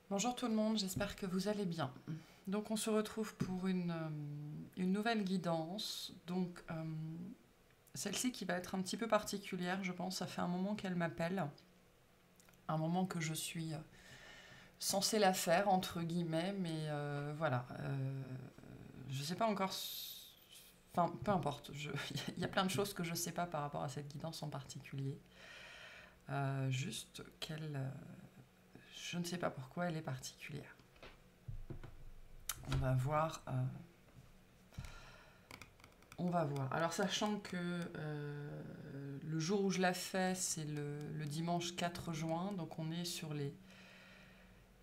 Bonjour tout le monde, j'espère que vous allez bien. Donc on se retrouve pour une nouvelle guidance. Donc celle-ci qui va être un petit peu particulière, je pense. Ça fait un moment qu'elle m'appelle, un moment que je suis censée la faire, entre guillemets, mais voilà. Je ne sais pas encore... Enfin, peu importe. Il y a plein de choses que je ne sais pas par rapport à cette guidance en particulier. Juste qu'elle... je ne sais pas pourquoi elle est particulière. On va voir. On va voir. Alors, sachant que le jour où je la fais, c'est le dimanche 4 juin, donc on est sur les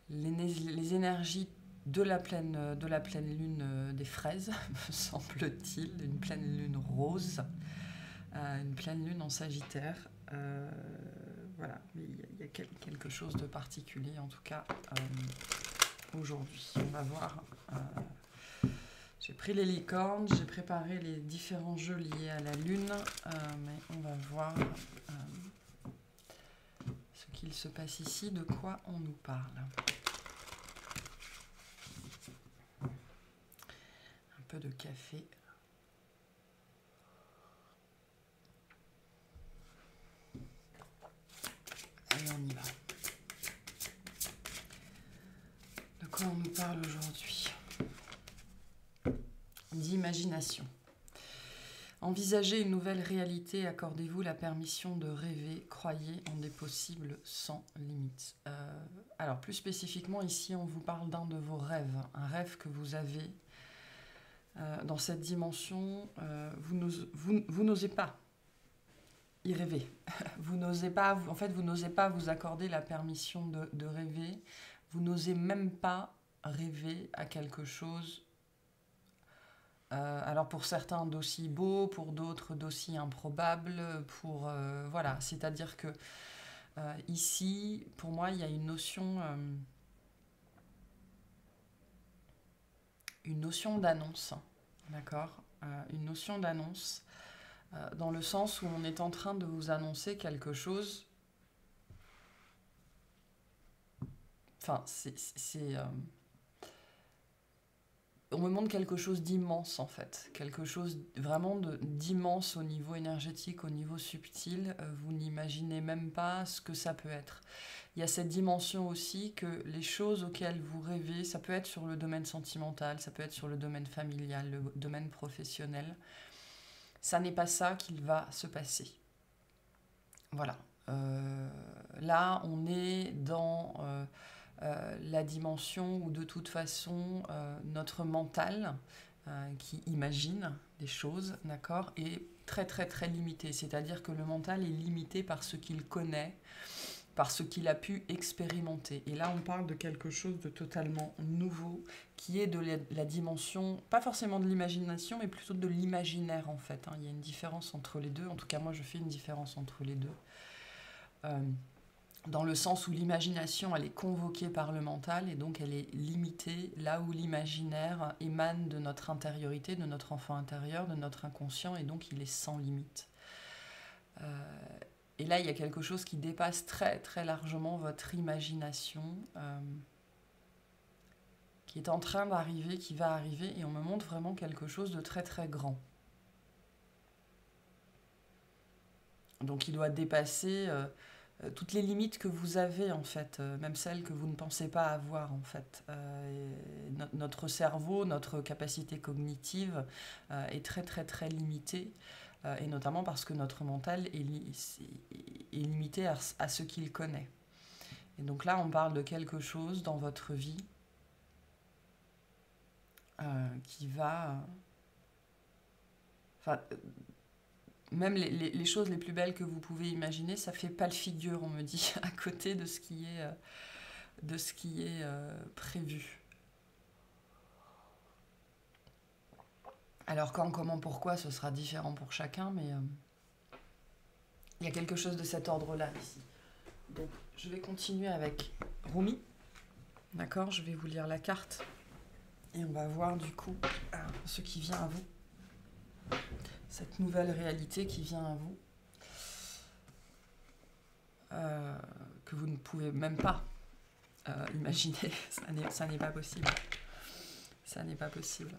énergies de la pleine lune des fraises, me semble-t-il, une pleine lune rose, une pleine lune en Sagittaire. Voilà, mais il y a quelque chose de particulier en tout cas aujourd'hui. On va voir. J'ai pris les licornes, j'ai préparé les différents jeux liés à la lune, mais on va voir ce qu'il se passe ici, de quoi on nous parle. Un peu de café. Et on y va. De quoi on nous parle aujourd'hui? D'imagination. Envisagez une nouvelle réalité, accordez-vous la permission de rêver, croyez en des possibles sans limite. Alors plus spécifiquement ici on vous parle d'un de vos rêves, un rêve que vous avez dans cette dimension, vous n'osez pas y rêver. Vous n'osez pas, vous n'osez pas vous accorder la permission de rêver, vous n'osez même pas rêver à quelque chose. Alors pour certains d'aussi beau, pour d'autres d'aussi improbable, voilà, c'est-à-dire que ici, pour moi, il y a une notion d'annonce, d'accord, une notion d'annonce dans le sens où on est en train de vous annoncer quelque chose. Enfin, on me montre quelque chose d'immense en fait, quelque chose vraiment d'immense au niveau énergétique, au niveau subtil. Vous n'imaginez même pas ce que ça peut être. Il y a cette dimension aussi que les choses auxquelles vous rêvez, ça peut être sur le domaine sentimental, ça peut être sur le domaine familial, le domaine professionnel. Ça n'est pas ça qu'il va se passer. Voilà. Là, on est dans la dimension où de toute façon notre mental qui imagine des choses, d'accord, est très très très limité. C'est-à-dire que le mental est limité par ce qu'il connaît, par ce qu'il a pu expérimenter. Et là, on parle de quelque chose de totalement nouveau, qui est de la dimension, pas forcément de l'imagination, mais plutôt de l'imaginaire en fait. Il y a une différence entre les deux. En tout cas, moi, je fais une différence entre les deux. Dans le sens où l'imagination, elle est convoquée par le mental et donc elle est limitée là où l'imaginaire émane de notre intériorité, de notre enfant intérieur, de notre inconscient, et donc il est sans limite. Et là, il y a quelque chose qui dépasse très très largement votre imagination, qui est en train d'arriver, qui va arriver, et on me montre vraiment quelque chose de très très grand. Donc il doit dépasser toutes les limites que vous avez en fait, même celles que vous ne pensez pas avoir en fait. Notre cerveau, notre capacité cognitive est très très très limitée, et notamment parce que notre mental est limité à ce qu'il connaît. Et donc là, on parle de quelque chose dans votre vie qui va... Enfin, même les choses les plus belles que vous pouvez imaginer, ça fait pas le figure, on me dit, à côté de ce qui est prévu. Alors quand, comment, pourquoi, ce sera différent pour chacun, mais il y a quelque chose de cet ordre-là ici. Donc je vais continuer avec Rumi. D'accord, je vais vous lire la carte et on va voir du coup ce qui vient à vous. Cette nouvelle réalité qui vient à vous, que vous ne pouvez même pas Imaginez, ça n'est pas possible. Ça n'est pas possible.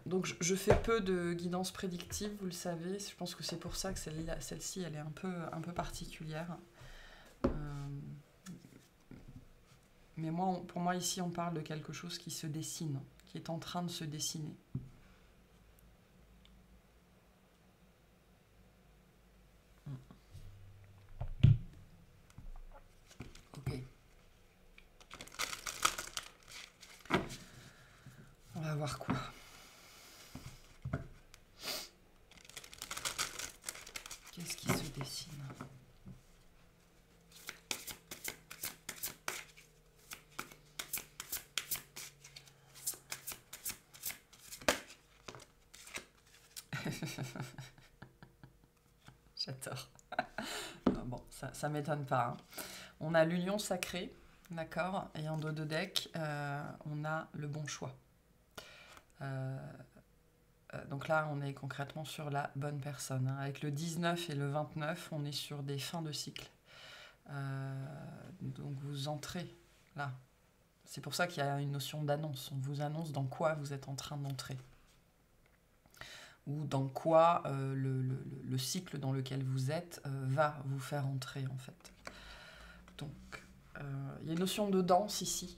Donc je fais peu de guidance prédictive, vous le savez. Je pense que c'est pour ça que celle-ci, elle est un peu particulière. Mais pour moi, ici, on parle de quelque chose qui se dessine, qui est en train de se dessiner. Ok. On va voir quoi. Qu'est-ce qui se dessine? J'adore. Bon, ça m'étonne pas. Hein. On a l'union sacrée, d'accord? Et en dos de deck, on a le bon choix. Donc là, on est concrètement sur la bonne personne. Hein. Avec le 19 et le 29, on est sur des fins de cycle. Donc vous entrez là. C'est pour ça qu'il y a une notion d'annonce. On vous annonce dans quoi vous êtes en train d'entrer. Ou dans quoi le cycle dans lequel vous êtes va vous faire entrer, en fait. Donc, il y a une notion de danse ici,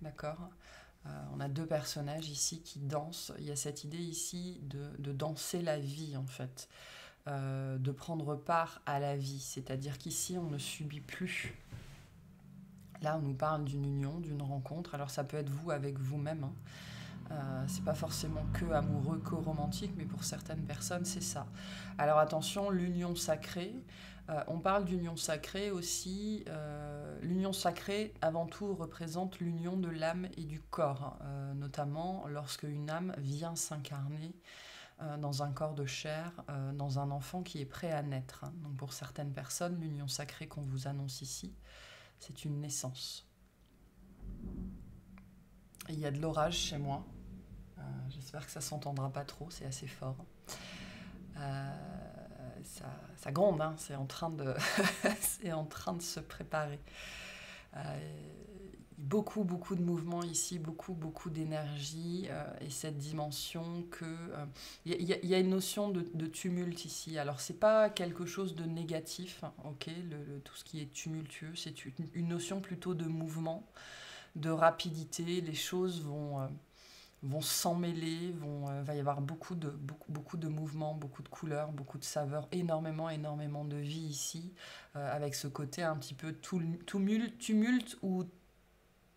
d'accord? On a deux personnages ici qui dansent. Il y a cette idée ici de danser la vie, en fait. De prendre part à la vie. C'est-à-dire qu'ici, on ne subit plus. Là, on nous parle d'une union, d'une rencontre. Alors, ça peut être vous avec vous-même, hein. C'est pas forcément que amoureux, que romantique, mais pour certaines personnes, c'est ça. Alors attention, l'union sacrée, on parle d'union sacrée aussi. L'union sacrée, avant tout, représente l'union de l'âme et du corps, notamment lorsque une âme vient s'incarner dans un corps de chair, dans un enfant qui est prêt à naître. Hein. Donc pour certaines personnes, l'union sacrée qu'on vous annonce ici, c'est une naissance. Et il y a de l'orage chez moi. J'espère que ça s'entendra pas trop, c'est assez fort. Ça gronde, hein, c'est en train de se préparer. Beaucoup de mouvements ici, beaucoup d'énergie et cette dimension que... Il y a une notion de tumulte ici. Alors, c'est pas quelque chose de négatif, ok, tout ce qui est tumultueux, c'est une notion plutôt de mouvement, de rapidité. Les choses vont s'emmêler, va y avoir beaucoup de mouvements, beaucoup de couleurs, beaucoup de saveurs, énormément de vie ici, avec ce côté un petit peu tumulte ou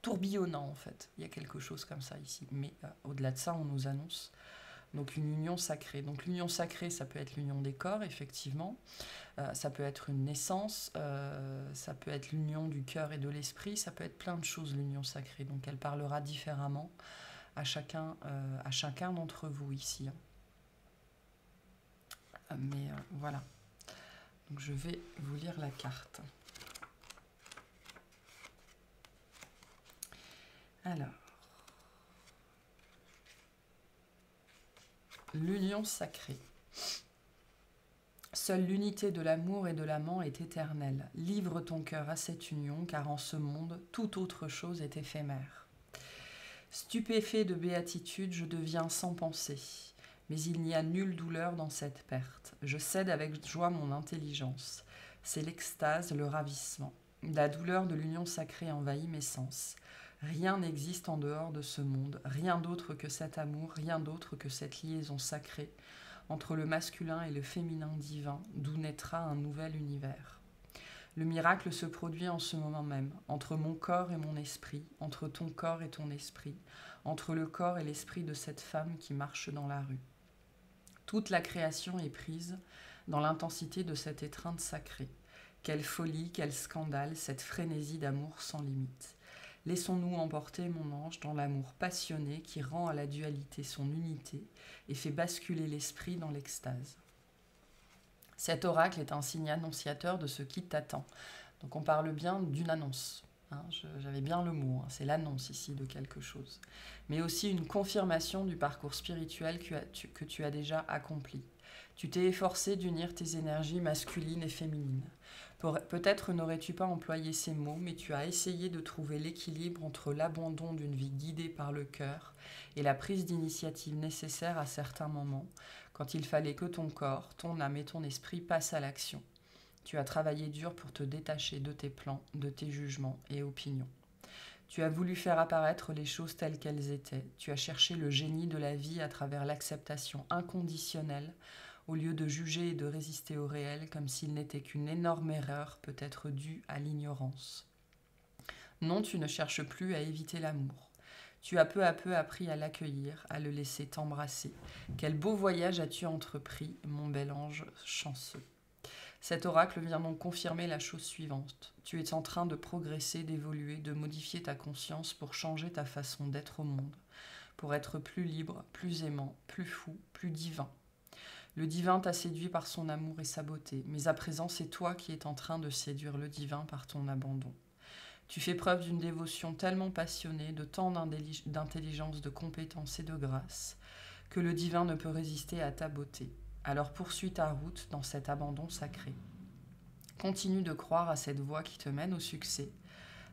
tourbillonnant en fait. Il y a quelque chose comme ça ici. Mais au-delà de ça, on nous annonce donc une union sacrée. Donc l'union sacrée, ça peut être l'union des corps, effectivement. Ça peut être une naissance, ça peut être l'union du cœur et de l'esprit, ça peut être plein de choses, l'union sacrée. Donc elle parlera différemment à chacun d'entre vous ici. Mais voilà. Donc je vais vous lire la carte. Alors, l'union sacrée. Seule l'unité de l'amour et de l'amant est éternelle. Livre ton cœur à cette union, car en ce monde, toute autre chose est éphémère. Stupéfait de béatitude, je deviens sans pensée. Mais il n'y a nulle douleur dans cette perte. Je cède avec joie mon intelligence. C'est l'extase, le ravissement. La douleur de l'union sacrée envahit mes sens. Rien n'existe en dehors de ce monde, rien d'autre que cet amour, rien d'autre que cette liaison sacrée entre le masculin et le féminin divin, d'où naîtra un nouvel univers. Le miracle se produit en ce moment même, entre mon corps et mon esprit, entre ton corps et ton esprit, entre le corps et l'esprit de cette femme qui marche dans la rue. Toute la création est prise dans l'intensité de cette étreinte sacrée. Quelle folie, quel scandale, cette frénésie d'amour sans limite. Laissons-nous emporter, mon ange, dans l'amour passionné qui rend à la dualité son unité et fait basculer l'esprit dans l'extase. Cet oracle est un signe annonciateur de ce qui t'attend. Donc on parle bien d'une annonce. Hein, j'avais bien le mot, hein, c'est l'annonce ici de quelque chose. Mais aussi une confirmation du parcours spirituel que tu as déjà accompli. Tu t'es efforcé d'unir tes énergies masculines et féminines. Peut-être n'aurais-tu pas employé ces mots, mais tu as essayé de trouver l'équilibre entre l'abandon d'une vie guidée par le cœur et la prise d'initiative nécessaire à certains moments, quand il fallait que ton corps, ton âme et ton esprit passent à l'action. Tu as travaillé dur pour te détacher de tes plans, de tes jugements et opinions. Tu as voulu faire apparaître les choses telles qu'elles étaient. Tu as cherché le génie de la vie à travers l'acceptation inconditionnelle, au lieu de juger et de résister au réel comme s'il n'était qu'une énorme erreur, peut-être due à l'ignorance. Non, tu ne cherches plus à éviter l'amour. Tu as peu à peu appris à l'accueillir, à le laisser t'embrasser. Quel beau voyage as-tu entrepris, mon bel ange chanceux. Cet oracle vient donc confirmer la chose suivante. Tu es en train de progresser, d'évoluer, de modifier ta conscience pour changer ta façon d'être au monde, pour être plus libre, plus aimant, plus fou, plus divin. Le divin t'a séduit par son amour et sa beauté, mais à présent c'est toi qui es en train de séduire le divin par ton abandon. Tu fais preuve d'une dévotion tellement passionnée, de tant d'intelligence, de compétence et de grâce, que le divin ne peut résister à ta beauté. Alors poursuis ta route dans cet abandon sacré. Continue de croire à cette voie qui te mène au succès.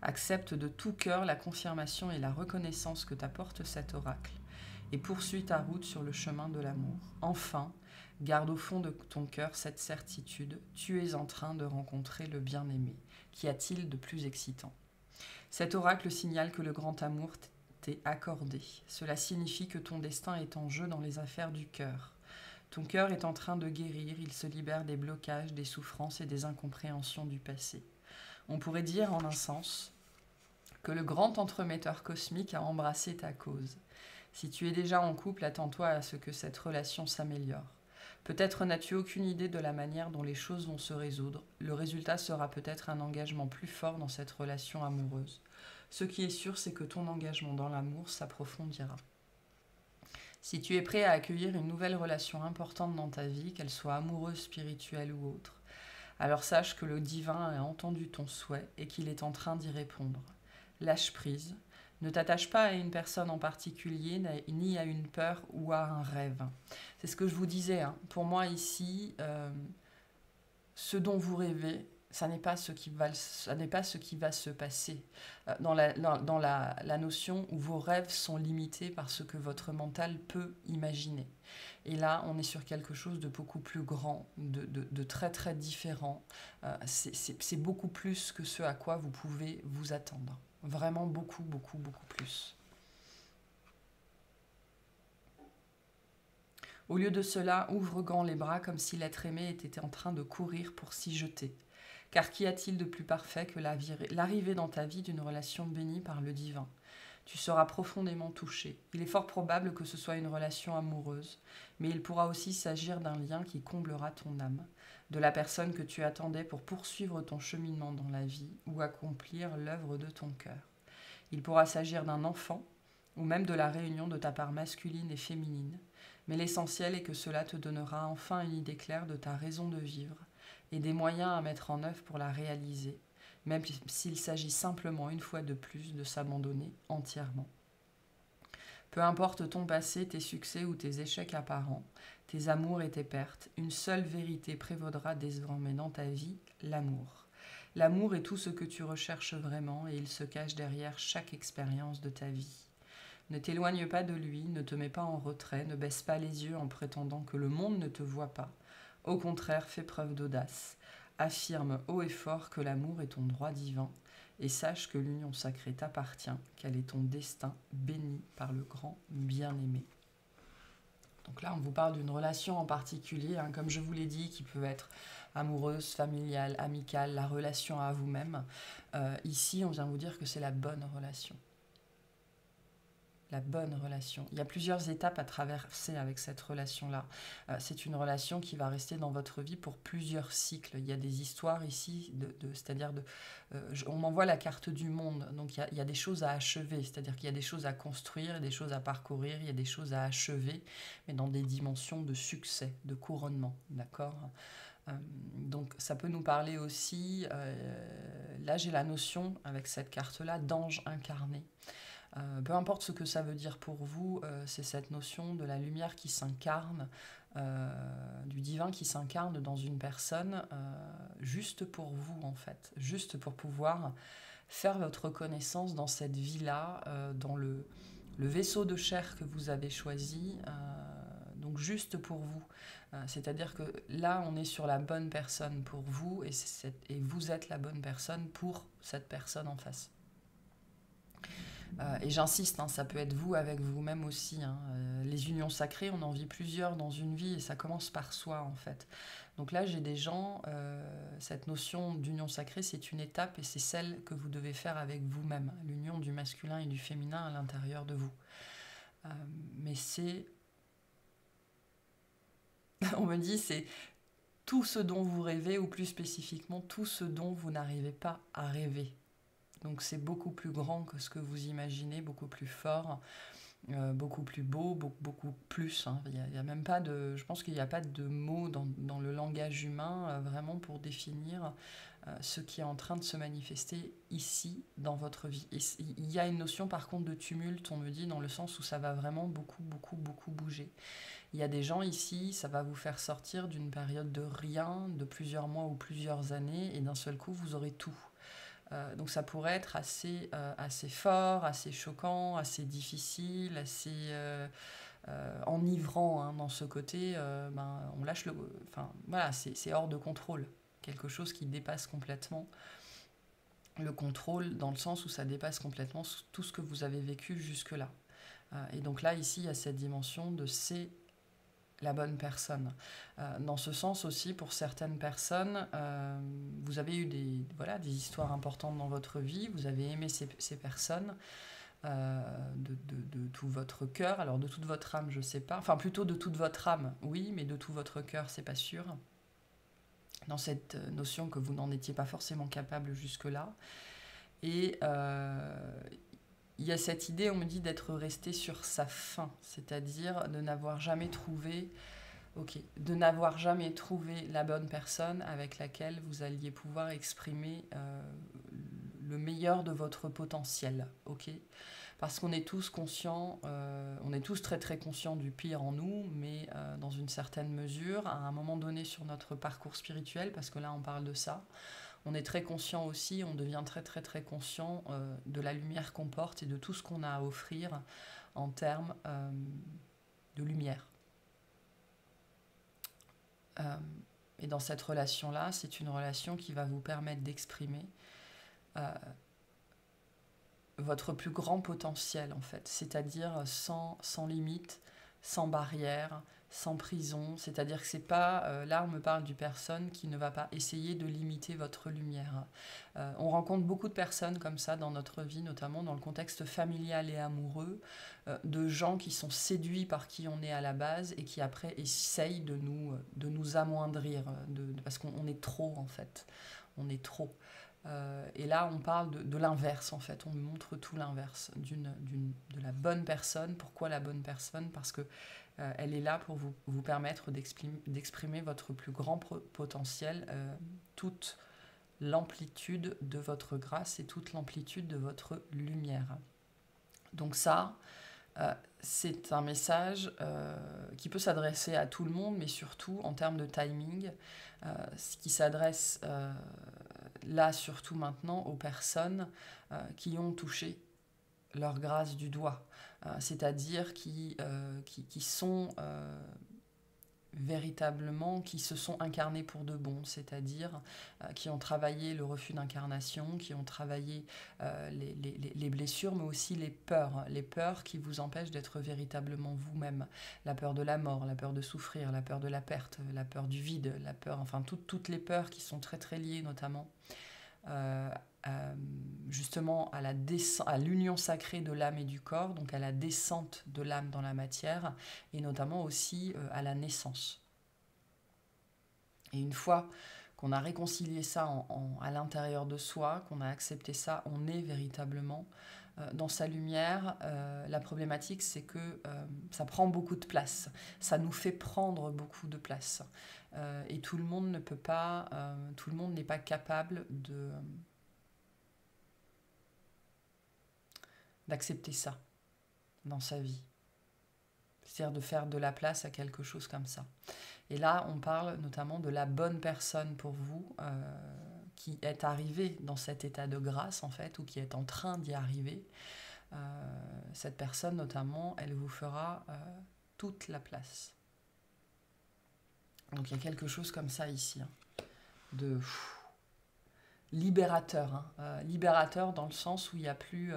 Accepte de tout cœur la confirmation et la reconnaissance que t'apporte cet oracle. Et poursuis ta route sur le chemin de l'amour. Enfin, garde au fond de ton cœur cette certitude, tu es en train de rencontrer le bien-aimé. Qu'y a-t-il de plus excitant? Cet oracle signale que le grand amour t'est accordé. Cela signifie que ton destin est en jeu dans les affaires du cœur. Ton cœur est en train de guérir, il se libère des blocages, des souffrances et des incompréhensions du passé. On pourrait dire en un sens que le grand entremetteur cosmique a embrassé ta cause. Si tu es déjà en couple, attends-toi à ce que cette relation s'améliore. Peut-être n'as-tu aucune idée de la manière dont les choses vont se résoudre. Le résultat sera peut-être un engagement plus fort dans cette relation amoureuse. Ce qui est sûr, c'est que ton engagement dans l'amour s'approfondira. Si tu es prêt à accueillir une nouvelle relation importante dans ta vie, qu'elle soit amoureuse, spirituelle ou autre, alors sache que le divin a entendu ton souhait et qu'il est en train d'y répondre. Lâche prise. Ne t'attache pas à une personne en particulier, ni à une peur ou à un rêve. C'est ce que je vous disais. Pour moi ici, ce dont vous rêvez, ça n'est pas ce qui va se passer. Dans la notion où vos rêves sont limités par ce que votre mental peut imaginer. Et là, on est sur quelque chose de beaucoup plus grand, de très très différent. C'est beaucoup plus que ce à quoi vous pouvez vous attendre. Vraiment beaucoup, beaucoup, beaucoup plus. Au lieu de cela, ouvre grand les bras comme si l'être aimé était en train de courir pour s'y jeter. Car qu'y a-t-il de plus parfait que l'arrivée dans ta vie d'une relation bénie par le divin? Tu seras profondément touché. Il est fort probable que ce soit une relation amoureuse, mais il pourra aussi s'agir d'un lien qui comblera ton âme, de la personne que tu attendais pour poursuivre ton cheminement dans la vie ou accomplir l'œuvre de ton cœur. Il pourra s'agir d'un enfant, ou même de la réunion de ta part masculine et féminine, mais l'essentiel est que cela te donnera enfin une idée claire de ta raison de vivre et des moyens à mettre en œuvre pour la réaliser, même s'il s'agit simplement une fois de plus de s'abandonner entièrement. Peu importe ton passé, tes succès ou tes échecs apparents, tes amours et tes pertes, une seule vérité prévaudra désormais dans ta vie, l'amour. L'amour est tout ce que tu recherches vraiment et il se cache derrière chaque expérience de ta vie. Ne t'éloigne pas de lui, ne te mets pas en retrait, ne baisse pas les yeux en prétendant que le monde ne te voit pas. Au contraire, fais preuve d'audace. Affirme haut et fort que l'amour est ton droit divin et sache que l'union sacrée t'appartient, qu'elle est ton destin béni par le grand bien-aimé. Donc là, on vous parle d'une relation en particulier, comme je vous l'ai dit, qui peut être amoureuse, familiale, amicale, la relation à vous-même. Ici, on vient vous dire que c'est la bonne relation. La bonne relation. Il y a plusieurs étapes à traverser avec cette relation-là. C'est une relation qui va rester dans votre vie pour plusieurs cycles. Il y a des histoires ici, on m'envoie la carte du monde, donc il y a des choses à achever, c'est-à-dire qu'il y a des choses à construire, des choses à parcourir, il y a des choses à achever, mais dans des dimensions de succès, de couronnement, d'accord ? Donc ça peut nous parler aussi, là j'ai la notion avec cette carte-là d'ange incarné. Peu importe ce que ça veut dire pour vous, c'est cette notion de la lumière qui s'incarne, du divin qui s'incarne dans une personne, juste pour vous en fait, juste pour pouvoir faire votre connaissance dans cette vie-là, dans le vaisseau de chair que vous avez choisi, donc juste pour vous. C'est-à-dire que là, on est sur la bonne personne pour vous et vous êtes la bonne personne pour cette personne en face. Et j'insiste, hein, ça peut être vous avec vous-même aussi. Hein. Les unions sacrées, on en vit plusieurs dans une vie et ça commence par soi en fait. Donc là, j'ai des gens, cette notion d'union sacrée, c'est une étape et c'est celle que vous devez faire avec vous-même. L'union du masculin et du féminin à l'intérieur de vous. Mais c'est... on me dit, c'est tout ce dont vous rêvez ou plus spécifiquement tout ce dont vous n'arrivez pas à rêver. Donc c'est beaucoup plus grand que ce que vous imaginez, beaucoup plus fort, beaucoup plus beau, beaucoup plus. Hein. Il y a même pas de, je pense qu'il n'y a pas de mots dans le langage humain vraiment pour définir ce qui est en train de se manifester ici dans votre vie. Et il y a une notion par contre de tumulte, on me dit, dans le sens où ça va vraiment beaucoup bouger. Il y a des gens ici, ça va vous faire sortir d'une période de rien, de plusieurs mois ou plusieurs années, et d'un seul coup vous aurez tout. Donc ça pourrait être assez fort, assez choquant, assez difficile, assez enivrant, hein, dans ce côté. On lâche le... Enfin, voilà, c'est hors de contrôle. Quelque chose qui dépasse complètement le contrôle, dans le sens où ça dépasse complètement tout ce que vous avez vécu jusque-là. Et donc là, ici, il y a cette dimension de c'est la bonne personne. Dans ce sens aussi, pour certaines personnes, vous avez eu des histoires importantes dans votre vie, vous avez aimé ces personnes de tout votre cœur, alors de toute votre âme, je sais pas, enfin plutôt de toute votre âme, oui, mais de tout votre cœur, c'est pas sûr. Dans cette notion que vous n'en étiez pas forcément capable jusque-là. Et il y a cette idée, on me dit, d'être resté sur sa fin, c'est-à-dire de n'avoir jamais trouvé la bonne personne avec laquelle vous alliez pouvoir exprimer le meilleur de votre potentiel, ok ? Parce qu'on est tous conscients, on est tous très conscients du pire en nous, mais dans une certaine mesure, à un moment donné sur notre parcours spirituel, parce que là on parle de ça, on est très conscient aussi, on devient très conscient de la lumière qu'on porte et de tout ce qu'on a à offrir en termes de lumière. Et dans cette relation-là, c'est une relation qui va vous permettre d'exprimer votre plus grand potentiel, en fait, c'est-à-dire sans limite, sans barrière, sans prison, c'est-à-dire que c'est pas, là on me parle d'une personne qui ne va pas essayer de limiter votre lumière. On rencontre beaucoup de personnes comme ça dans notre vie, notamment dans le contexte familial et amoureux, de gens qui sont séduits par qui on est à la base et qui après essayent de nous amoindrir, parce qu'on est trop en fait, on est trop. Et là, on parle de l'inverse, en fait. On me montre tout l'inverse de la bonne personne. Pourquoi la bonne personne ? Parce que elle est là pour vous permettre d'exprimer votre plus grand potentiel, toute l'amplitude de votre grâce et toute l'amplitude de votre lumière. Donc ça, c'est un message qui peut s'adresser à tout le monde, mais surtout en termes de timing, ce qui s'adresse là surtout maintenant aux personnes qui ont touché leur grâce du doigt, c'est-à-dire qui sont véritablement, qui se sont incarnés pour de bon, c'est-à-dire qui ont travaillé le refus d'incarnation, qui ont travaillé les blessures, mais aussi les peurs qui vous empêchent d'être véritablement vous-même, la peur de la mort, la peur de souffrir, la peur de la perte, la peur du vide, la peur, enfin toutes les peurs qui sont très liées notamment justement à l'union sacrée de l'âme et du corps, donc à la descente de l'âme dans la matière, et notamment aussi à la naissance. Et une fois qu'on a réconcilié ça à l'intérieur de soi, qu'on a accepté ça, on est véritablement dans sa lumière. La problématique, c'est que ça prend beaucoup de place, ça nous fait prendre beaucoup de place. Et tout le monde ne peut pas, tout le monde n'est pas capable d'accepter ça dans sa vie. C'est-à-dire de faire de la place à quelque chose comme ça. Et là, on parle notamment de la bonne personne pour vous qui est arrivée dans cet état de grâce, en fait, ou qui est en train d'y arriver. Cette personne, notamment, elle vous fera toute la place. Donc, il y a quelque chose comme ça ici, hein, de libérateur. Libérateur dans le sens où il n'y a plus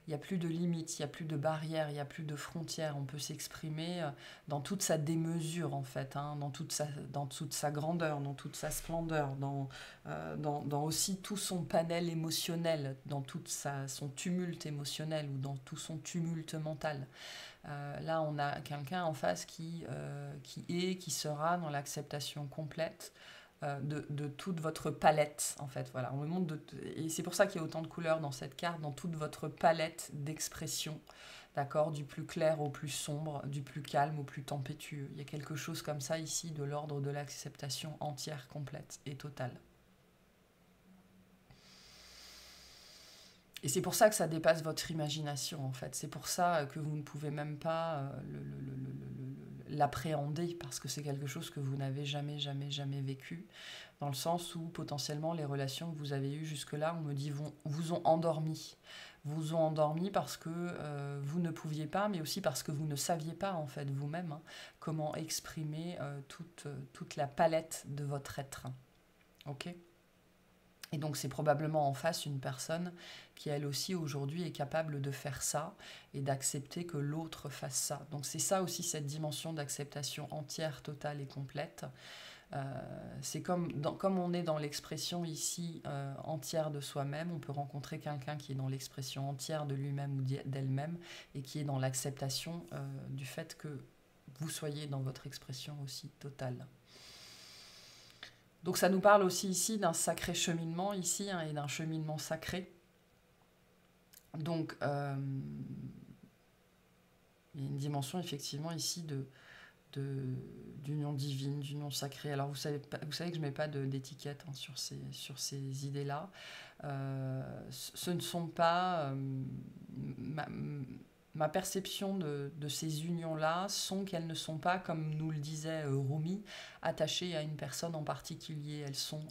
de limites, il n'y a plus de barrières, il n'y a plus de frontières. On peut s'exprimer dans toute sa démesure, en fait, hein, dans toute sa grandeur, dans toute sa splendeur, dans aussi tout son panel émotionnel, dans tout son tumulte émotionnel ou dans tout son tumulte mental. Là, on a quelqu'un en face qui sera dans l'acceptation complète de toute votre palette, en fait. Voilà, on me montre et c'est pour ça qu'il y a autant de couleurs dans cette carte, dans toute votre palette d'expression, d'accord, du plus clair au plus sombre, du plus calme au plus tempétueux. Il y a quelque chose comme ça ici de l'ordre de l'acceptation entière, complète et totale. Et c'est pour ça que ça dépasse votre imagination, en fait. C'est pour ça que vous ne pouvez même pas l'appréhender, parce que c'est quelque chose que vous n'avez jamais vécu, dans le sens où potentiellement les relations que vous avez eues jusque-là, on me dit, vous ont endormi. Vous ont endormi parce que vous ne pouviez pas, mais aussi parce que vous ne saviez pas, en fait, vous-même, hein, comment exprimer toute la palette de votre être. Ok ? Et donc c'est probablement en face une personne qui elle aussi aujourd'hui est capable de faire ça et d'accepter que l'autre fasse ça. Donc c'est ça aussi cette dimension d'acceptation entière, totale et complète. C'est comme on est dans l'expression ici entière de soi-même, on peut rencontrer quelqu'un qui est dans l'expression entière de lui-même ou d'elle-même et qui est dans l'acceptation du fait que vous soyez dans votre expression aussi totale. Donc ça nous parle aussi ici d'un sacré cheminement ici, hein, et d'un cheminement sacré. Donc il y a une dimension effectivement ici d'union divine, d'union sacrée. Alors vous savez que je ne mets pas d'étiquette hein, sur ces idées-là. Ce ne sont pas... ma perception de ces unions-là sont qu'elles ne sont pas, comme nous le disait Rumi, attachées à une personne en particulier. Elles sont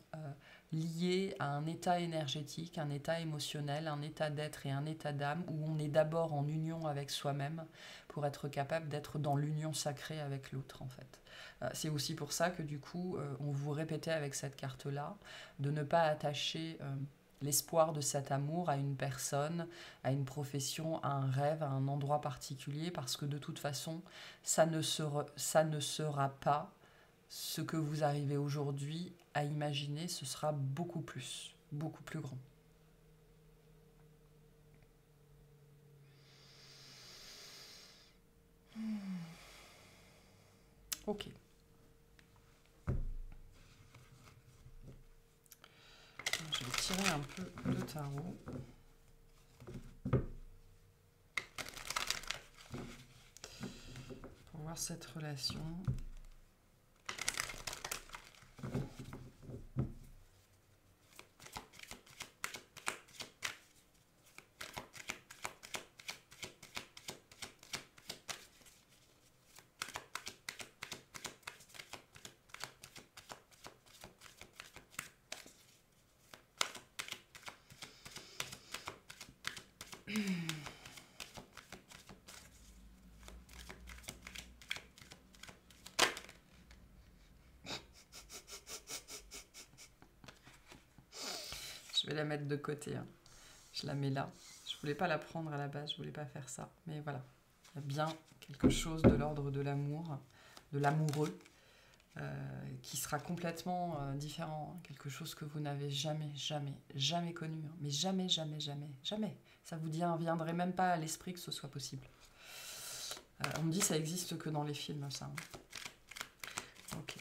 liées à un état énergétique, un état émotionnel, un état d'être et un état d'âme où on est d'abord en union avec soi-même pour être capable d'être dans l'union sacrée avec l'autre, en fait. C'est aussi pour ça que du coup, on vous répétait avec cette carte-là de ne pas attacher... l'espoir de cet amour à une personne, à une profession, à un rêve, à un endroit particulier, parce que de toute façon, ça ne sera pas ce que vous arrivez aujourd'hui à imaginer, ce sera beaucoup plus grand. Ok. Je vais tirer un peu de tarot. Pour voir cette relation. Je vais la mettre de côté. Hein. Je la mets là. Je voulais pas la prendre à la base, je voulais pas faire ça. Mais voilà, il y a bien quelque chose de l'ordre de l'amour, de l'amoureux, qui sera complètement différent. Hein. Quelque chose que vous n'avez jamais connu. Hein. Mais jamais. Ça vous viendrait même pas à l'esprit que ce soit possible. On me dit que ça existe que dans les films, ça. Hein. Ok.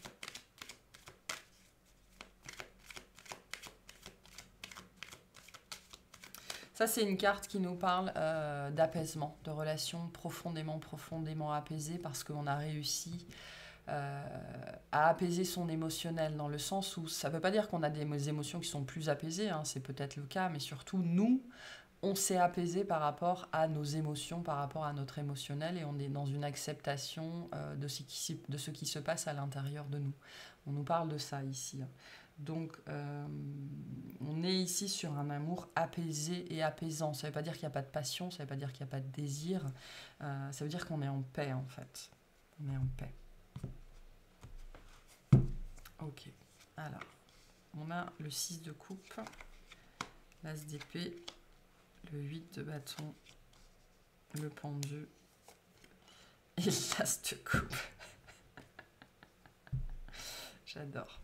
Ça, c'est une carte qui nous parle d'apaisement, de relations profondément apaisées, parce qu'on a réussi à apaiser son émotionnel, dans le sens où ça ne veut pas dire qu'on a des émotions qui sont plus apaisées, hein, c'est peut-être le cas, mais surtout nous, on s'est apaisé par rapport à nos émotions, par rapport à notre émotionnel, et on est dans une acceptation de ce qui se passe à l'intérieur de nous. On nous parle de ça ici. Donc, on est ici sur un amour apaisé et apaisant. Ça ne veut pas dire qu'il n'y a pas de passion, ça ne veut pas dire qu'il n'y a pas de désir. Ça veut dire qu'on est en paix, en fait. On est en paix. Ok. Alors, on a le 6 de coupe, l'as d'épée, le 8 de bâton, le pendu et l'as de coupe. J'adore.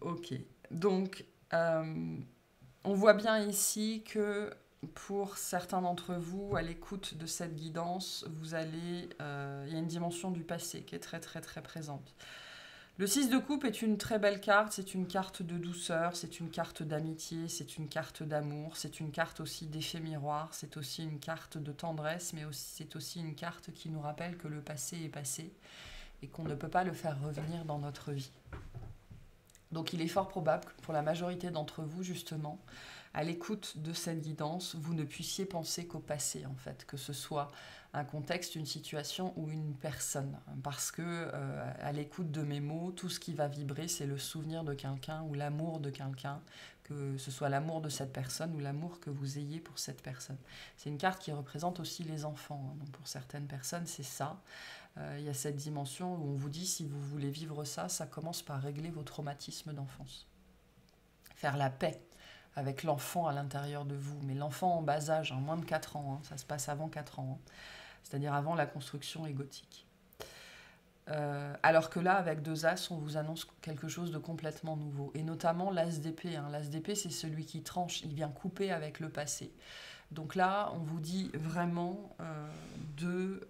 Ok, donc on voit bien ici que pour certains d'entre vous, à l'écoute de cette guidance, vous allez, il y a une dimension du passé qui est très très très présente. Le 6 de coupe est une très belle carte, c'est une carte de douceur, c'est une carte d'amitié, c'est une carte d'amour, c'est une carte aussi d'effet miroir, c'est aussi une carte de tendresse, mais c'est aussi une carte qui nous rappelle que le passé est passé et qu'on ne peut pas le faire revenir dans notre vie. Donc il est fort probable que pour la majorité d'entre vous, justement, à l'écoute de cette guidance, vous ne puissiez penser qu'au passé, en fait, que ce soit un contexte, une situation ou une personne. Parce que, à l'écoute de mes mots, tout ce qui va vibrer, c'est le souvenir de quelqu'un ou l'amour de quelqu'un, que ce soit l'amour de cette personne ou l'amour que vous ayez pour cette personne. C'est une carte qui représente aussi les enfants. Donc pour certaines personnes, c'est ça. Il y a cette dimension où on vous dit, si vous voulez vivre ça, ça commence par régler vos traumatismes d'enfance. Faire la paix avec l'enfant à l'intérieur de vous, mais l'enfant en bas âge, moins de 4 ans, ça se passe avant 4 ans, c'est-à-dire avant la construction égotique. Alors que là, avec 2 As, on vous annonce quelque chose de complètement nouveau, et notamment l'As d'épée. L'As d'épée, c'est celui qui tranche, il vient couper avec le passé. Donc là, on vous dit vraiment de...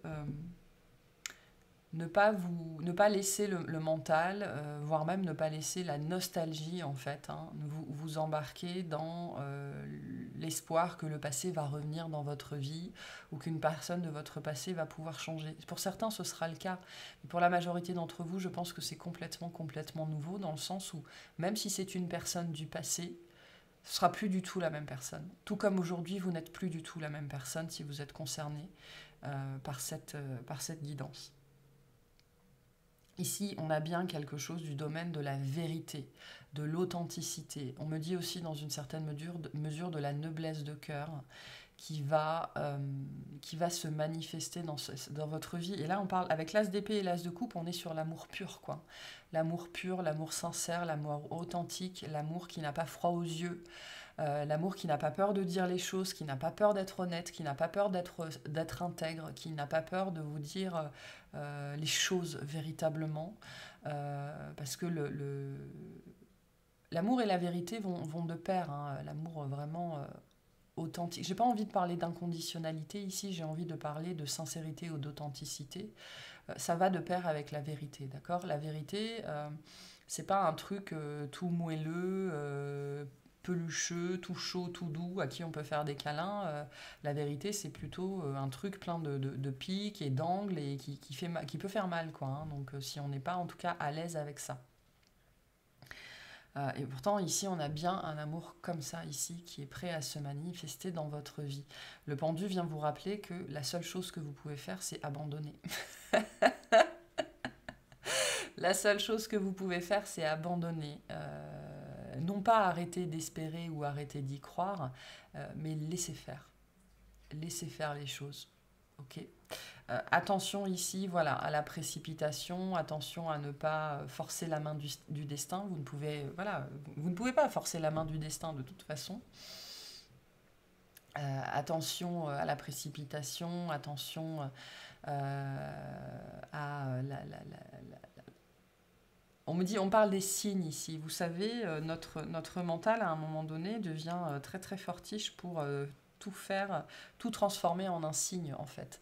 ne pas laisser le mental, voire même ne pas laisser la nostalgie, en fait, vous embarquer dans l'espoir que le passé va revenir dans votre vie ou qu'une personne de votre passé va pouvoir changer. Pour certains, ce sera le cas. Mais pour la majorité d'entre vous, je pense que c'est complètement nouveau, dans le sens où, même si c'est une personne du passé, ce ne sera plus du tout la même personne. Tout comme aujourd'hui, vous n'êtes plus du tout la même personne si vous êtes concerné par cette guidance. Ici, on a bien quelque chose du domaine de la vérité, de l'authenticité. On me dit aussi dans une certaine mesure de la noblesse de cœur qui va se manifester dans votre vie. Et là, on parle, avec l'as d'épée et l'as de coupe, on est sur l'amour pur, quoi. L'amour pur, l'amour sincère, l'amour authentique, l'amour qui n'a pas froid aux yeux, l'amour qui n'a pas peur de dire les choses, qui n'a pas peur d'être honnête, qui n'a pas peur d'être intègre, qui n'a pas peur de vous dire les choses véritablement. Parce que l'amour et la vérité vont de pair. L'amour vraiment authentique. J'ai pas envie de parler d'inconditionnalité ici, j'ai envie de parler de sincérité ou d'authenticité. Ça va de pair avec la vérité, d'accord ? La vérité, c'est pas un truc tout moelleux, pelucheux, tout chaud, tout doux, à qui on peut faire des câlins. La vérité, c'est plutôt un truc plein de pics et d'angles et qui peut faire mal, quoi. Donc si on n'est pas en tout cas à l'aise avec ça. Et pourtant, ici, on a bien un amour comme ça, ici, qui est prêt à se manifester dans votre vie. Le pendu vient vous rappeler que la seule chose que vous pouvez faire, c'est abandonner. La seule chose que vous pouvez faire, c'est abandonner. Non pas arrêter d'espérer ou arrêter d'y croire, mais laisser faire. Laisser faire les choses. Ok ? Attention ici, voilà, à la précipitation, attention à ne pas forcer la main du destin. Vous ne pouvez pas forcer la main du destin de toute façon. Attention à la précipitation, attention à on me dit, on parle des signes ici. Vous savez, notre mental, à un moment donné, devient très très fortiche pour tout transformer en un signe, en fait.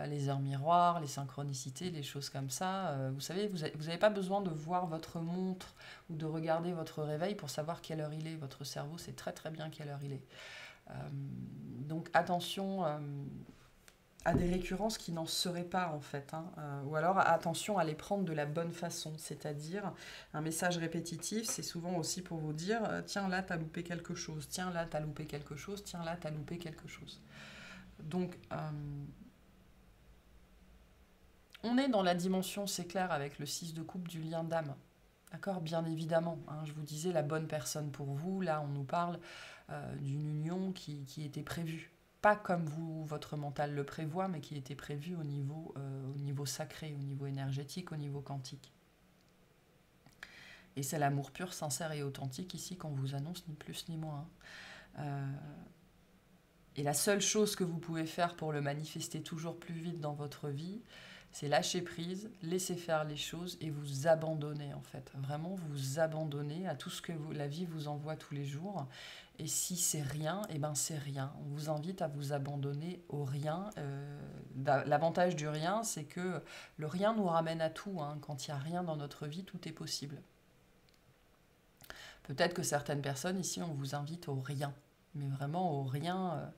Les heures miroirs, les synchronicités, les choses comme ça. Vous savez, vous n'avez pas besoin de voir votre montre ou de regarder votre réveil pour savoir quelle heure il est. Votre cerveau sait très très bien quelle heure il est. Donc attention à des récurrences qui n'en seraient pas en fait, hein. Ou alors attention à les prendre de la bonne façon, c'est-à-dire un message répétitif, c'est souvent aussi pour vous dire tiens là t'as loupé quelque chose, tiens là t'as loupé quelque chose, tiens là t'as loupé quelque chose. Donc on est dans la dimension, c'est clair, avec le 6 de coupe du lien d'âme. D'accord, bien évidemment, hein, je vous disais la bonne personne pour vous, là on nous parle d'une union qui était prévue. Pas comme vous, votre mental le prévoit, mais qui était prévue au niveau sacré, au niveau énergétique, au niveau quantique. Et c'est l'amour pur, sincère et authentique ici qu'on vous annonce, ni plus ni moins. Et la seule chose que vous pouvez faire pour le manifester toujours plus vite dans votre vie, c'est lâcher prise, laisser faire les choses et vous abandonner en fait. Vraiment vous abandonner à tout ce que la vie vous envoie tous les jours. Et si c'est rien, eh ben c'est rien. On vous invite à vous abandonner au rien. L'avantage du rien, c'est que le rien nous ramène à tout, hein. Quand il n'y a rien dans notre vie, tout est possible. Peut-être que certaines personnes ici, on vous invite au rien. Mais vraiment au rien...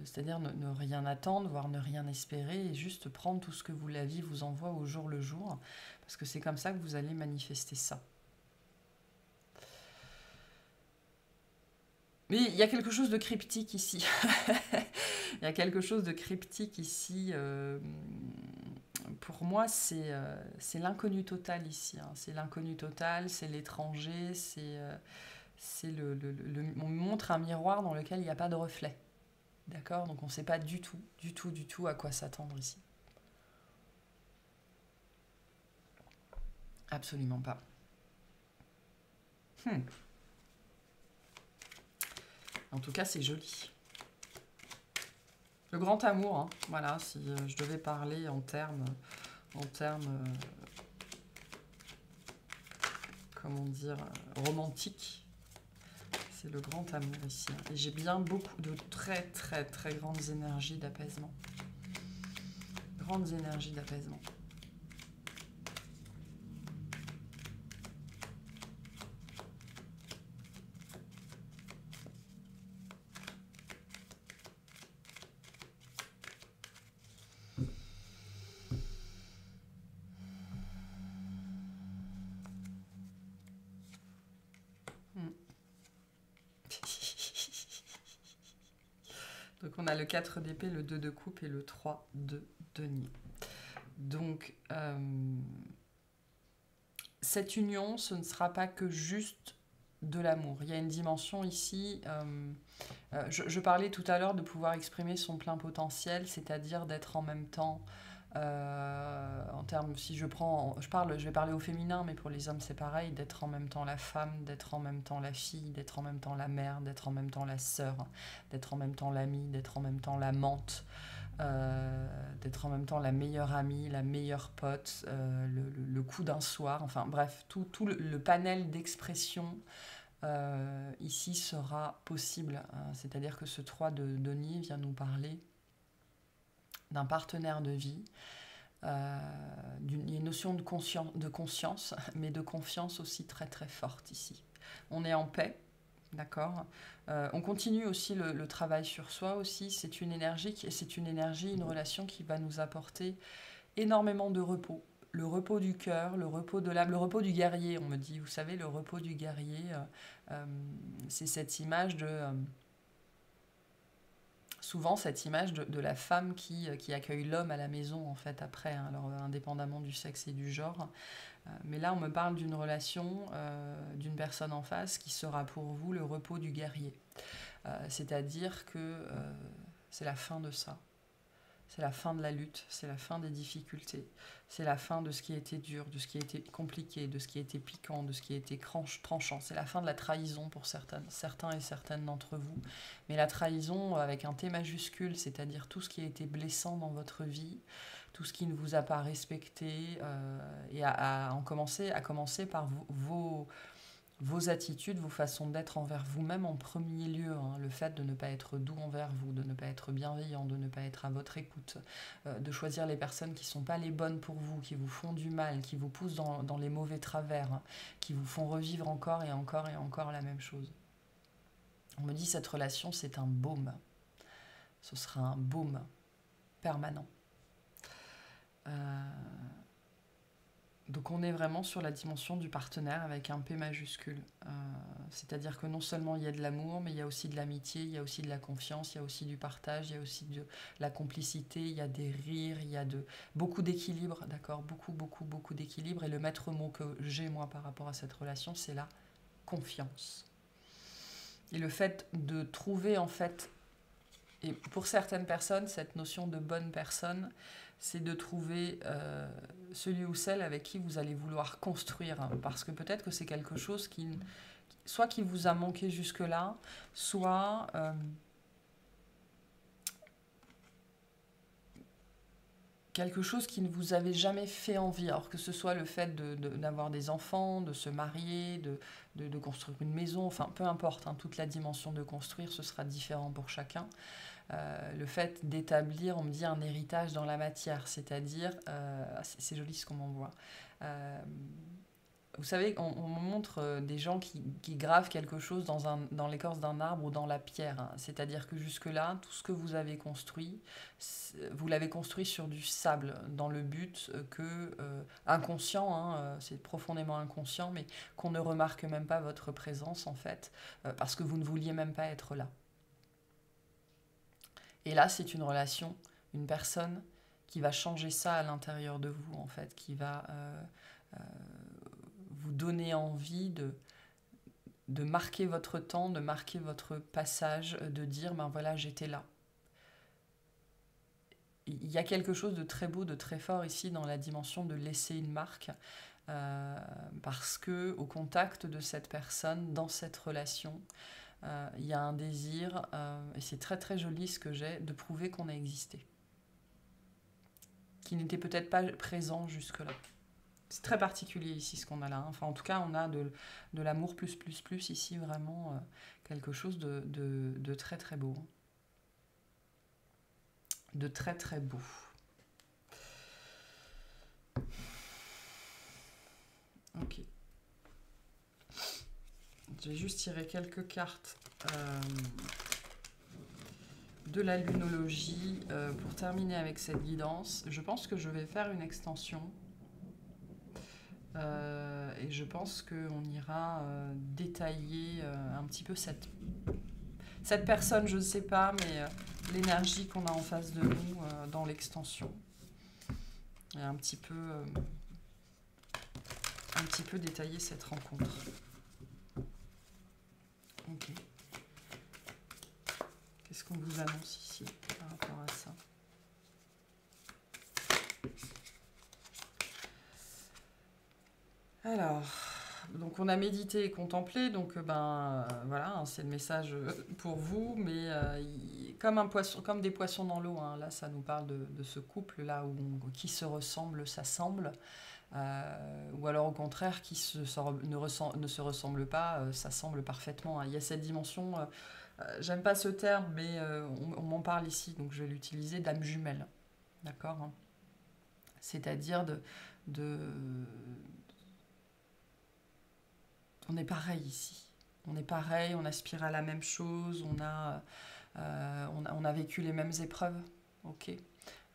c'est-à-dire ne rien attendre, voire ne rien espérer, et juste prendre tout ce que la vie vous envoie au jour le jour, parce que c'est comme ça que vous allez manifester ça. Mais il y a quelque chose de cryptique ici. Il y a quelque chose de cryptique ici. Pour moi, c'est l'inconnu total ici, hein. C'est l'inconnu total, c'est l'étranger, on montre un miroir dans lequel il n'y a pas de reflet. D'accord? Donc on ne sait pas du tout à quoi s'attendre ici. Absolument pas. En tout cas, c'est joli. Le grand amour, hein. Voilà, si je devais parler en termes comment dire, romantiques, c'est le grand amour ici. Et j'ai bien beaucoup de très très très grandes énergies d'apaisement. Grandes énergies d'apaisement. Donc on a le 4 d'épée, le 2 de coupe et le 3 de denier. Donc cette union, ce ne sera pas que juste de l'amour. Il y a une dimension ici, je parlais tout à l'heure de pouvoir exprimer son plein potentiel, c'est-à-dire d'être en même temps, en termes, si je vais parler au féminin, mais pour les hommes c'est pareil, d'être en même temps la femme, d'être en même temps la fille, d'être en même temps la mère, d'être en même temps la sœur, d'être en même temps l'amie, d'être en même temps l'amante, d'être en même temps la meilleure amie, la meilleure pote, le coup d'un soir, enfin bref, tout le panel d'expression ici sera possible. C'est-à-dire que ce 3 de denier vient nous parler d'un partenaire de vie. Il y a une notion de conscience, mais de confiance aussi très très forte ici. On est en paix, d'accord. On continue aussi le travail sur soi aussi. C'est une énergie, une relation qui va nous apporter énormément de repos. Le repos du cœur, le repos de l'âme, le repos du guerrier, on me dit. Vous savez, le repos du guerrier, c'est cette image de... souvent cette image de la femme qui accueille l'homme à la maison, en fait, après, hein, alors indépendamment du sexe et du genre. Mais là, on me parle d'une relation, d'une personne en face qui sera pour vous le repos du guerrier. C'est-à-dire que c'est la fin de ça. C'est la fin de la lutte, c'est la fin des difficultés, c'est la fin de ce qui a été dur, de ce qui a été compliqué, de ce qui a été piquant, de ce qui a été tranchant. C'est la fin de la trahison pour certains et certaines d'entre vous. Mais la trahison avec un T majuscule, c'est-à-dire tout ce qui a été blessant dans votre vie, tout ce qui ne vous a pas respecté, et à commencer par vos attitudes, vos façons d'être envers vous-même en premier lieu, hein, le fait de ne pas être doux envers vous, de ne pas être bienveillant, de ne pas être à votre écoute, de choisir les personnes qui ne sont pas les bonnes pour vous, qui vous font du mal, qui vous poussent dans les mauvais travers, hein, qui vous font revivre encore et encore et encore la même chose. On me dit cette relation c'est un baume, ce sera un baume. permanent. Donc on est vraiment sur la dimension du partenaire avec un P majuscule. C'est-à-dire que non seulement il y a de l'amour, mais il y a aussi de l'amitié, il y a aussi de la confiance, il y a aussi du partage, il y a aussi de la complicité, il y a des rires, il y a beaucoup d'équilibre, d'accord, beaucoup d'équilibre. Et le maître mot que j'ai moi par rapport à cette relation, c'est la confiance. Et le fait de trouver en fait, et pour certaines personnes, cette notion de bonne personne, c'est de trouver celui ou celle avec qui vous allez vouloir construire. Parce que peut-être que c'est quelque chose soit qui vous a manqué jusque-là, soit quelque chose qui ne vous avait jamais fait envie. Alors que ce soit le fait d'avoir des enfants, de se marier, de construire une maison, enfin peu importe, hein, toute la dimension de construire, ce sera différent pour chacun. Le fait d'établir, on me dit, un héritage dans la matière, c'est-à-dire, c'est joli ce qu'on m'envoie. Vous savez, on montre des gens qui gravent quelque chose dans l'écorce d'un arbre ou dans la pierre. Hein. C'est-à-dire que jusque-là, tout ce que vous avez construit, vous l'avez construit sur du sable, dans le but que, inconscient, hein, c'est profondément inconscient, mais qu'on ne remarque même pas votre présence, en fait, parce que vous ne vouliez même pas être là. Et là, c'est une relation, une personne qui va changer ça à l'intérieur de vous, en fait, qui va vous donner envie de marquer votre temps, de marquer votre passage, de dire, ben voilà, j'étais là. Il y a quelque chose de très beau, de très fort ici dans la dimension de laisser une marque, parce que au contact de cette personne, dans cette relation, il y a un désir, et c'est très très joli ce que j'ai, de prouver qu'on a existé. Qui n'était peut-être pas présent jusque-là. C'est très particulier ici ce qu'on a là. Hein. Enfin, en tout cas, on a de l'amour plus ici, vraiment quelque chose de très très beau. De très très beau. Ok. Je vais juste tirer quelques cartes de la lunologie pour terminer avec cette guidance. Je pense que je vais faire une extension. Et je pense qu'on ira détailler un petit peu cette personne, je ne sais pas, mais l'énergie qu'on a en face de nous dans l'extension. Et un petit peu détailler cette rencontre. Ok. Qu'est-ce qu'on vous annonce ici par rapport à ça ? Alors, donc on a médité et contemplé, donc voilà, hein, c'est le message pour vous, mais comme des poissons dans l'eau, hein, là ça nous parle de ce couple là qui se ressemble, s'assemble, ou alors au contraire qui ne se ressemble pas, s'assemble parfaitement. Hein. Il y a cette dimension, j'aime pas ce terme, mais on m'en parle ici, donc je vais l'utiliser, d'âme jumelle, d'accord, hein. C'est-à-dire on est pareil ici. On est pareil, on aspire à la même chose, on a vécu les mêmes épreuves, ok.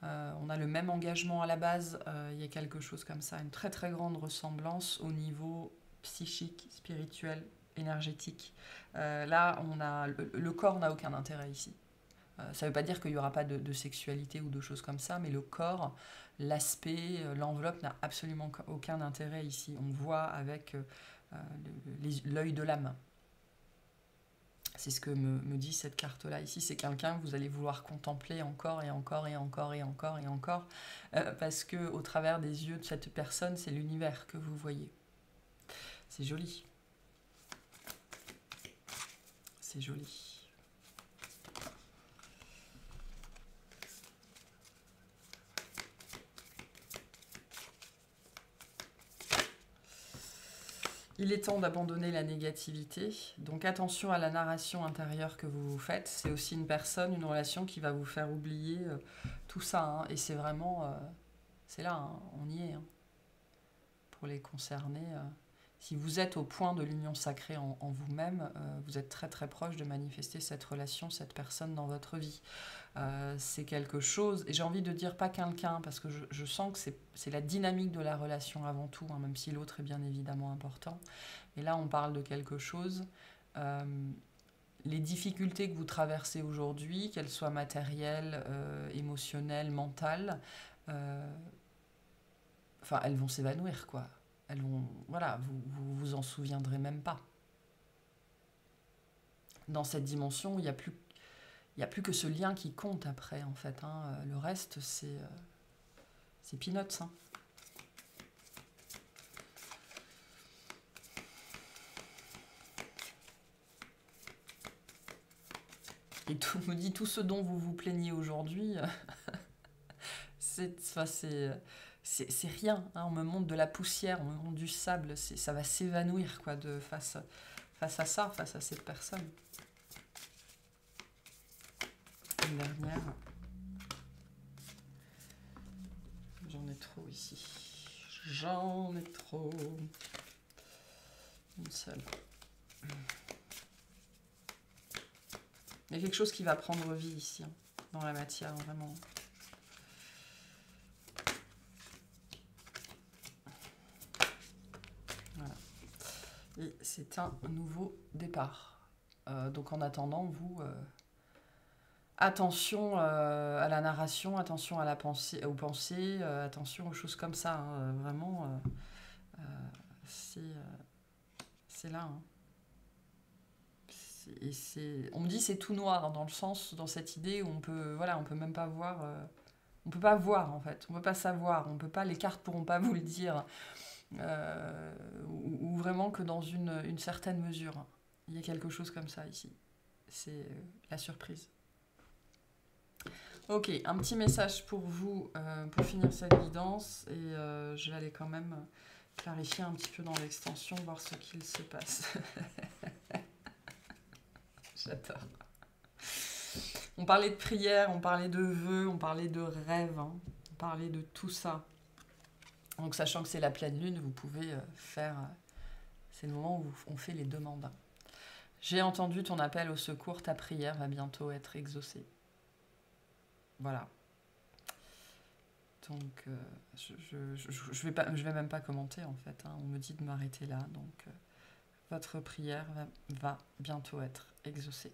On a le même engagement à la base, il y a quelque chose comme ça, une très très grande ressemblance au niveau psychique, spirituel, énergétique. Là, le corps n'a aucun intérêt ici. Ça ne veut pas dire qu'il n'y aura pas de sexualité ou de choses comme ça, mais le corps, l'aspect, l'enveloppe n'a absolument aucun intérêt ici. On voit avec l'œil de l'âme. C'est ce que me dit cette carte-là ici. C'est quelqu'un que vous allez vouloir contempler encore et encore et encore et encore et encore, parce que au travers des yeux de cette personne, c'est l'univers que vous voyez. C'est joli. C'est joli. Il est temps d'abandonner la négativité, donc attention à la narration intérieure que vous vous faites. C'est aussi une personne, une relation qui va vous faire oublier tout ça. Hein. Et c'est vraiment, c'est là, hein, on y est. Hein. Pour les concernés, Si vous êtes au point de l'union sacrée en vous-même, vous êtes très très proche de manifester cette relation, cette personne dans votre vie. C'est quelque chose, et j'ai envie de dire pas quelqu'un, parce que je sens que c'est la dynamique de la relation avant tout, hein, même si l'autre est bien évidemment important. Et là, on parle de quelque chose. Les difficultés que vous traversez aujourd'hui, qu'elles soient matérielles, émotionnelles, mentales, enfin, elles vont s'évanouir, quoi. Elles vont, voilà, vous en souviendrez même pas. Dans cette dimension, il n'y a plus que ce lien qui compte après, en fait. Hein. Le reste, c'est peanuts. Hein. Et tout me dit tout ce dont vous vous plaignez aujourd'hui, c'est rien. Hein. On me montre de la poussière, on me montre du sable, ça va s'évanouir quoi, face à ça, face à cette personne. Une dernière. J'en ai trop ici. J'en ai trop. Une seule. Il y a quelque chose qui va prendre vie ici, hein, dans la matière, vraiment. Voilà. Et c'est un nouveau départ. Donc en attendant, vous... attention à la narration, attention à la pensée, aux pensées, attention aux choses comme ça. Hein, vraiment, c'est là. Hein. On me dit c'est tout noir hein, dans le sens, dans cette idée où on peut même pas voir. On peut pas voir en fait, on peut pas savoir, on peut pas, les cartes pourront pas vous le dire, ou vraiment que dans une certaine mesure. Il y a quelque chose comme ça ici. C'est la surprise. Ok, un petit message pour vous pour finir cette guidance et je vais aller quand même clarifier un petit peu dans l'extension, voir ce qu'il se passe. J'adore. On parlait de prière, on parlait de vœux, on parlait de rêves, hein, on parlait de tout ça. Donc sachant que c'est la pleine lune, vous pouvez faire... c'est le moment où on fait les demandes. J'ai entendu ton appel au secours, ta prière va bientôt être exaucée. Voilà. Donc, je vais même pas commenter en fait. Hein. On me dit de m'arrêter là. Donc, votre prière va bientôt être exaucée.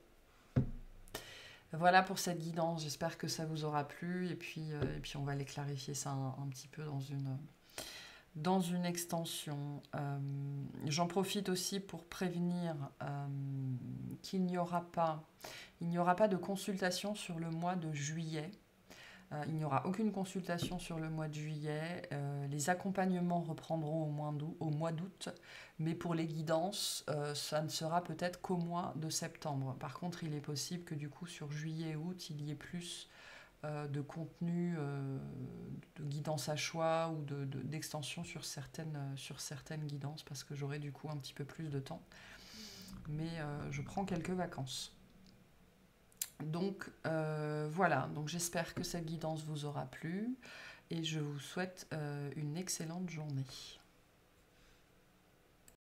Voilà pour cette guidance. J'espère que ça vous aura plu. Et puis on va aller clarifier ça un petit peu dans une extension. J'en profite aussi pour prévenir qu'il n'y aura pas de consultation sur le mois de juillet. Il n'y aura aucune consultation sur le mois de juillet. Les accompagnements reprendront au mois d'août. Mais pour les guidances, ça ne sera peut-être qu'au mois de septembre. Par contre, il est possible que du coup, sur juillet et août, il y ait plus de contenu, de guidance à choix ou d'extension sur certaines guidances, parce que j'aurai du coup un petit peu plus de temps. Mais je prends quelques vacances. Donc voilà, donc j'espère que cette guidance vous aura plu et je vous souhaite une excellente journée.